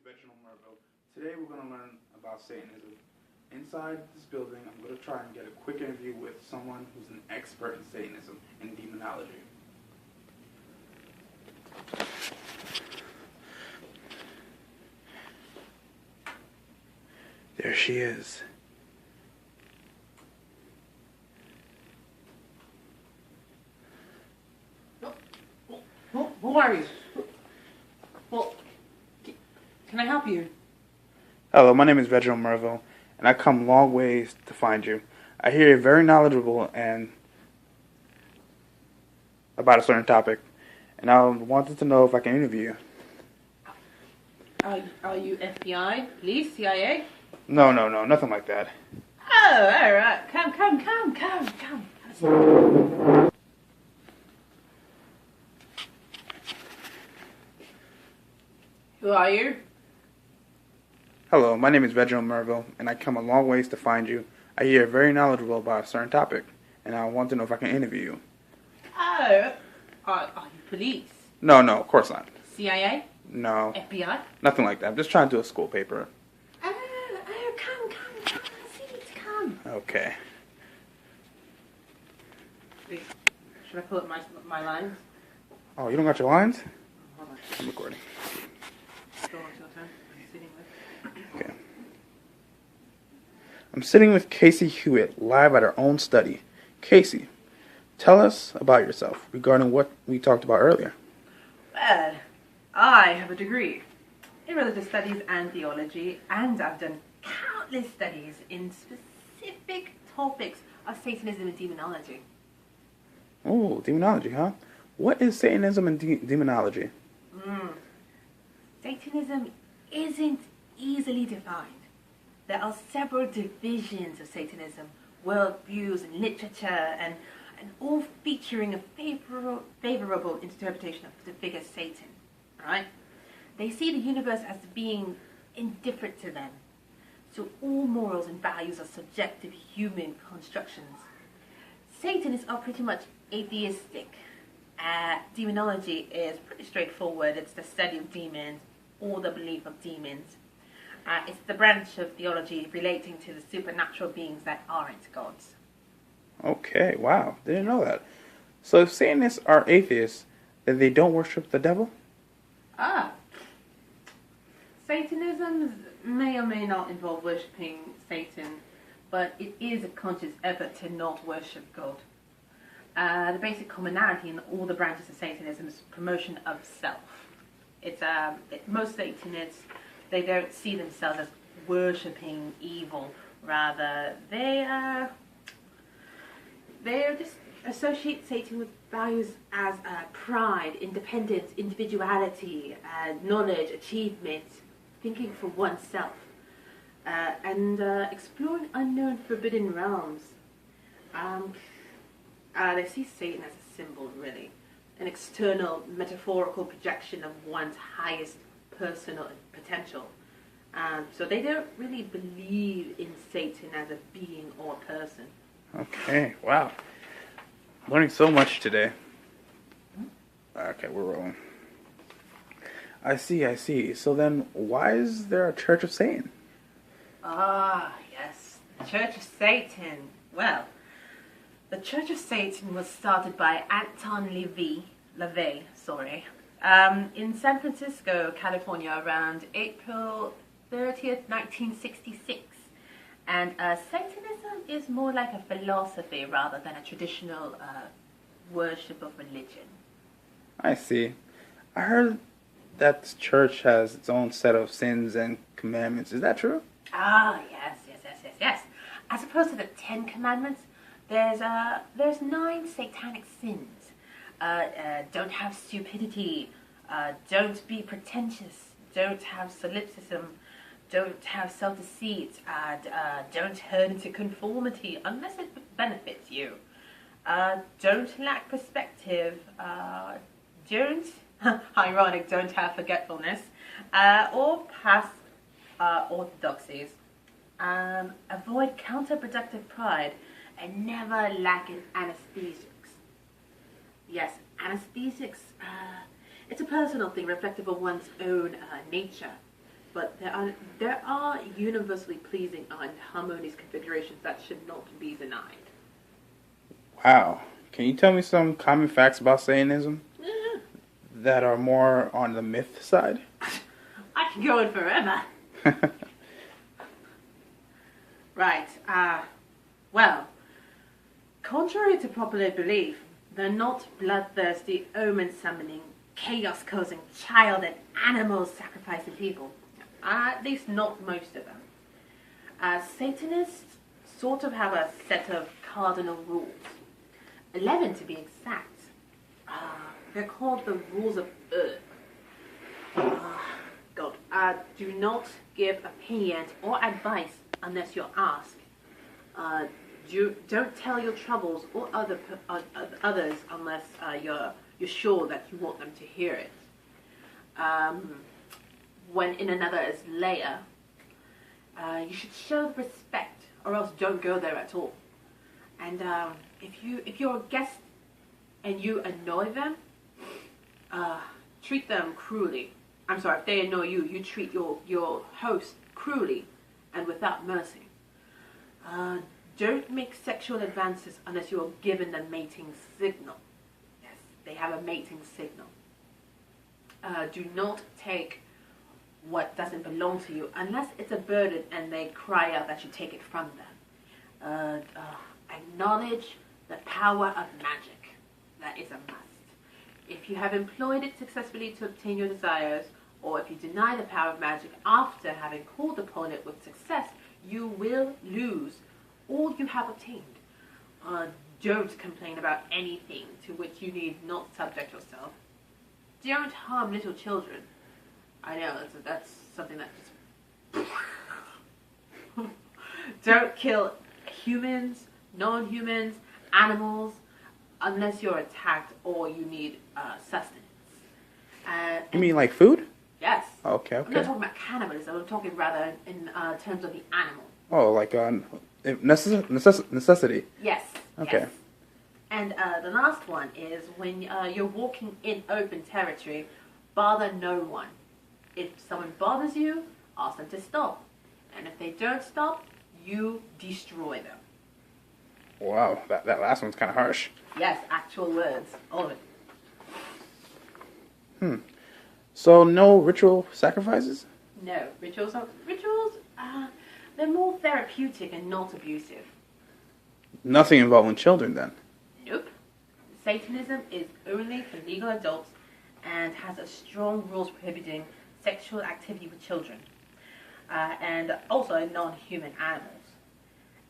Reginald Merville. Today we're going to learn about Satanism. Inside this building, I'm going to try and get a quick interview with someone who's an expert in Satanism and demonology. There she is. Who are you? Well, can I help you? Hello, my name is Reginald Merville, and I come long ways to find you. I hear you're very knowledgeable and about a certain topic, and I wanted to know if I can interview you. Are you FBI, police, CIA? No, nothing like that. Oh, all right. Come. Who are you? Hello, my name is Reginald Merville, and I come a long ways to find you. I hear you're very knowledgeable about a certain topic, and I want to know if I can interview you. Oh, are you police? No, of course not. CIA? No. FBI? Nothing like that. I'm just trying to do a school paper. Oh, come. Come. Okay. Wait, should I pull up my lines? Oh, you don't got your lines? Hold on. I'm recording. Go on, your turn. I'm sitting with. Okay. I'm sitting with K.C. Hewitt, live at our own study. K.C., tell us about yourself regarding what we talked about earlier. Well, I have a degree in religious studies and theology, and I've done countless studies in specific topics of Satanism and demonology. Oh, demonology, huh? What is Satanism and demonology? Satanism isn't easily defined. There are several divisions of Satanism, worldviews and literature, and all featuring a favorable interpretation of the figure Satan. Right? They see the universe as being indifferent to them. So all morals and values are subjective human constructions. Satanists are pretty much atheistic. Demonology is pretty straightforward. It's the study of demons or the belief of demons. It's the branch of theology relating to the supernatural beings that aren't gods. Okay, wow. Didn't know that. So if Satanists are atheists, then they don't worship the devil? Satanism may or may not involve worshipping Satan, but it is a conscious effort to not worship God. The basic commonality in all the branches of Satanism is promotion of self. Most Satanists, they don't see themselves as worshipping evil. Rather, they just associate Satan with values as pride, independence, individuality, knowledge, achievement, thinking for oneself, and exploring unknown forbidden realms. They see Satan as a symbol, really, an external metaphorical projection of one's highest personal potential. So they don't really believe in Satan as a being or a person. Okay, wow. Learning so much today. Okay, we're rolling. I see. So then, why is there a Church of Satan? Yes. The Church of Satan. Well, the Church of Satan was started by Anton LaVey, in San Francisco, California, around April 30th, 1966. And Satanism is more like a philosophy rather than a traditional worship of religion. I see. I heard that the church has its own set of sins and commandments. Is that true? Yes. As opposed to the 10 Commandments, there's 9 satanic sins. Don't have stupidity. Don't be pretentious. Don't have solipsism. Don't have self-deceit. Don't turn into conformity unless it benefits you. Don't lack perspective. Don't have forgetfulness. Or past orthodoxies. Avoid counterproductive pride and never lack in anesthesics. Yes, anesthesics, it's a personal thing reflective of one's own nature. but there are universally pleasing and harmonious configurations that should not be denied. Wow. Can you tell me some common facts about Satanism that are more on the myth side? I can go on forever. Right. Well, contrary to popular belief, they're not bloodthirsty, omen-summoning, chaos-causing, child and animal sacrificing people. At least not most of them. Satanists sort of have a set of cardinal rules. 11 to be exact. They're called the rules of Earth. God. Do not give opinions or advice unless you're asked. Don't tell your troubles or others unless you're sure that you want them to hear it. When in another's lair, you should show respect, or else don't go there at all. And if you're a guest and you annoy them, treat them cruelly. I'm sorry, if they annoy you, you treat your host cruelly and without mercy. Don't make sexual advances unless you're given the mating signal. Yes, they have a mating signal. Do not take what doesn't belong to you unless it's a burden and they cry out that you take it from them. Acknowledge the power of magic. That is a must. If you have employed it successfully to obtain your desires, or if you deny the power of magic after having called upon it with success, you will lose all you have obtained. Don't complain about anything to which you need not subject yourself. Don't harm little children. I know, that's something that just... Don't kill humans, non-humans, animals, unless you're attacked or you need sustenance. You mean like food? Yes. Okay. I'm not talking about cannibalism. I'm talking rather in terms of the animal. Oh, like necessity. Yes. Okay. Yes. And the last one is when you're walking in open territory, bother no one. If someone bothers you, ask them to stop. And if they don't stop, you destroy them. Wow, that last one's kind of harsh. Yes, actual words. All of it. So no ritual sacrifices? No. Rituals, they're more therapeutic and not abusive. Nothing involving children then? Nope. Satanism is only for legal adults and has a strong rules prohibiting sexual activity with children. And also non-human animals.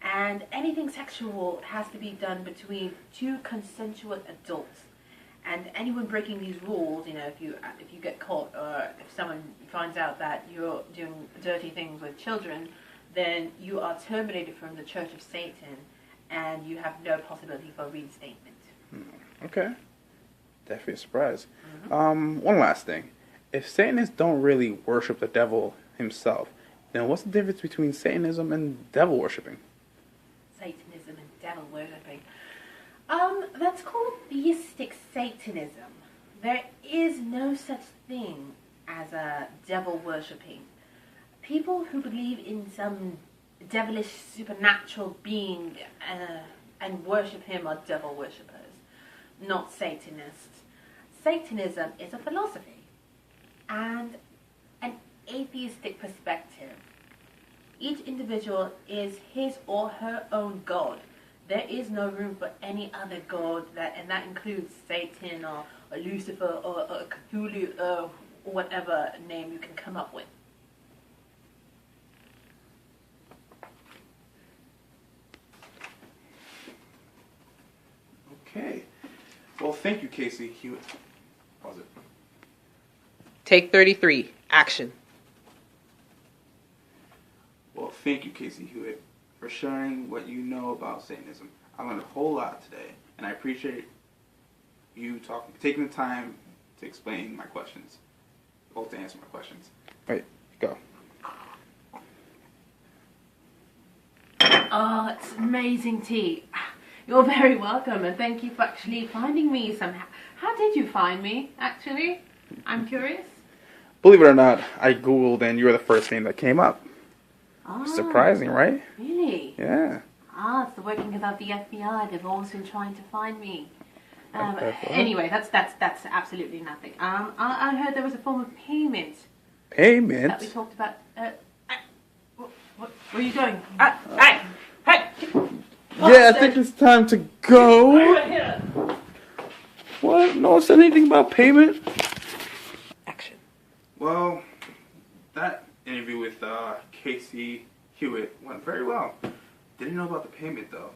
And anything sexual has to be done between two consensual adults. And anyone breaking these rules, if you get caught or if someone finds out that you're doing dirty things with children, then you are terminated from the Church of Satan and you have no possibility for reinstatement. Okay. Definitely a surprise. One last thing. If Satanists don't really worship the devil himself, then what's the difference between Satanism and devil worshipping? Satanism and devil worshipping. That's called theistic Satanism. There is no such thing as a devil worshipping. People who believe in some devilish supernatural being and worship him are devil worshippers, not Satanists. Satanism is a philosophy and an atheistic perspective. Each individual is his or her own god. There is no room for any other god, and that includes Satan or Lucifer or Cthulhu or whatever name you can come up with. Okay. Well, thank you, K.C. Hewitt. Pause it. Take 33. Action. Well, thank you, K.C. Hewitt, for sharing what you know about Satanism. I learned a whole lot today, and I appreciate you taking the time to explain my questions, or to answer my questions. Wait, go. Oh, it's amazing tea. You're very welcome, and thank you for actually finding me somehow. How did you find me, actually? I'm curious. believe it or not, I Googled and you were the first name that came up. Oh, Surprising, right? really? Yeah. Ah, so working without the FBI, they've always been trying to find me. Okay. Anyway, that's absolutely nothing. I heard there was a form of payment Payment? that we talked about. Where are you going? Hey! Yeah, I think it's time to go. What? No one said anything about payment? Action. Well, that interview with K.C. Hewitt went very well. Didn't know about the payment though.